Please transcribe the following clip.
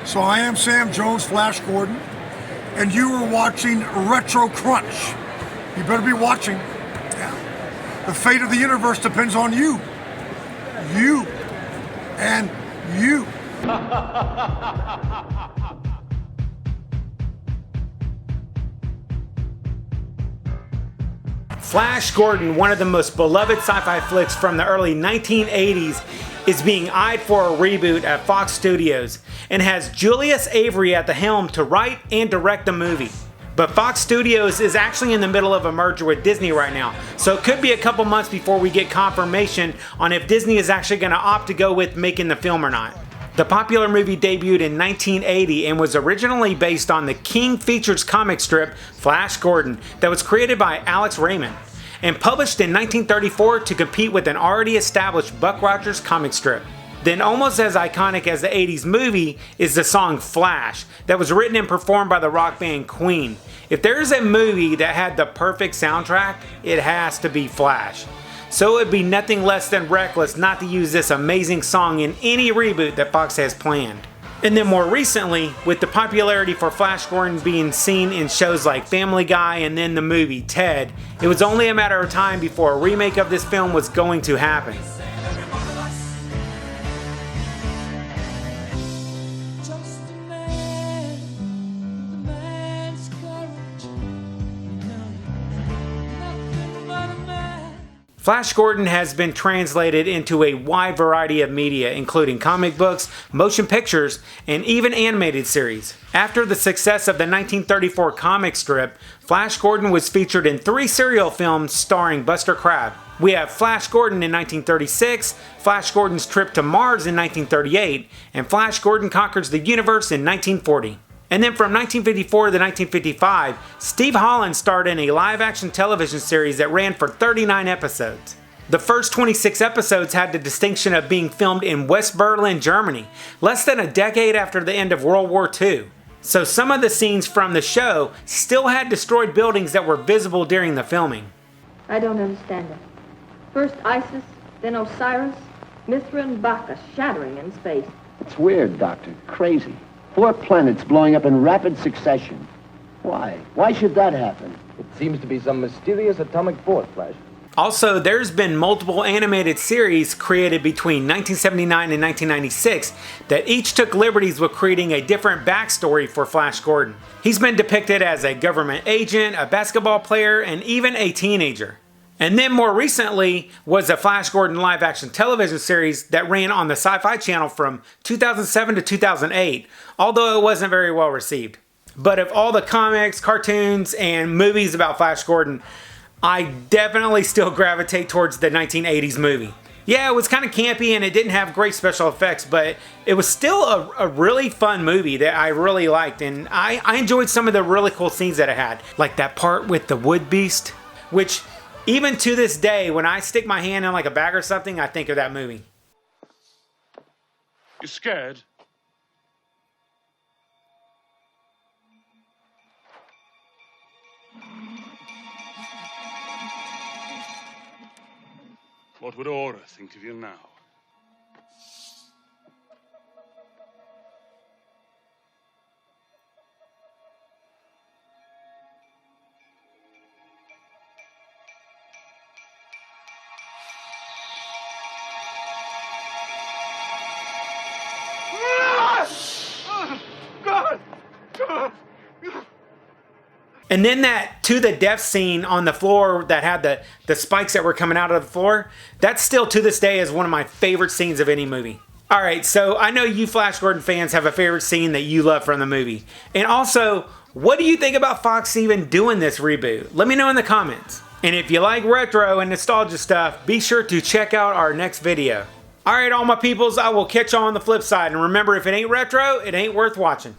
So I am Sam Jones, Flash Gordon, and you are watching Retro Crunch. You better be watching. Yeah. The fate of the universe depends on you. You. And you. Flash Gordon, one of the most beloved sci-fi flicks from the early 1980s, is being eyed for a reboot at Fox Studios and has Julius Avery at the helm to write and direct the movie. But Fox Studios is actually in the middle of a merger with Disney right now, so it could be a couple months before we get confirmation on if Disney is actually going to opt to go with making the film or not. The popular movie debuted in 1980 and was originally based on the King Features comic strip Flash Gordon that was created by Alex Raymond and published in 1934 to compete with an already established Buck Rogers comic strip. Then almost as iconic as the 80s movie is the song Flash that was written and performed by the rock band Queen. If there is a movie that had the perfect soundtrack, it has to be Flash. So it would be nothing less than reckless not to use this amazing song in any reboot that Fox has planned. And then more recently, with the popularity for Flash Gordon being seen in shows like Family Guy and then the movie Ted, it was only a matter of time before a remake of this film was going to happen. Flash Gordon has been translated into a wide variety of media, including comic books, motion pictures, and even animated series. After the success of the 1934 comic strip, Flash Gordon was featured in 3 serial films starring Buster Crabbe. We have Flash Gordon in 1936, Flash Gordon's Trip to Mars in 1938, and Flash Gordon Conquers the Universe in 1940. And then from 1954 to 1955, Steve Holland starred in a live-action television series that ran for 39 episodes. The first 26 episodes had the distinction of being filmed in West Berlin, Germany, less than a decade after the end of World War II. So some of the scenes from the show still had destroyed buildings that were visible during the filming. I don't understand it. First Isis, then Osiris, Mithra and Bacchus shattering in space. It's weird, Doctor. Crazy. 4 planets blowing up in rapid succession. Why? Why should that happen? It seems to be some mysterious atomic force, Flash. Also, there's been multiple animated series created between 1979 and 1996 that each took liberties with creating a different backstory for Flash Gordon. He's been depicted as a government agent, a basketball player, and even a teenager. And then more recently was a Flash Gordon live-action television series that ran on the Sci-Fi Channel from 2007 to 2008, although it wasn't very well received. But of all the comics, cartoons, and movies about Flash Gordon, I definitely still gravitate towards the 1980s movie. Yeah, it was kind of campy and it didn't have great special effects, but it was still a really fun movie that I really liked, and I enjoyed some of the really cool scenes that it had, like that part with the wood beast, which even to this day, when I stick my hand in like a bag or something, I think of that movie. You scared? What would Aura think of you now? And then that to the death scene on the floor that had the spikes that were coming out of the floor, that still to this day is one of my favorite scenes of any movie. Alright, so I know you Flash Gordon fans have a favorite scene that you love from the movie. And also, what do you think about Fox even doing this reboot? Let me know in the comments. And if you like retro and nostalgia stuff, be sure to check out our next video. Alright all my peoples, I will catch you on the flip side. And remember, if it ain't retro, it ain't worth watching.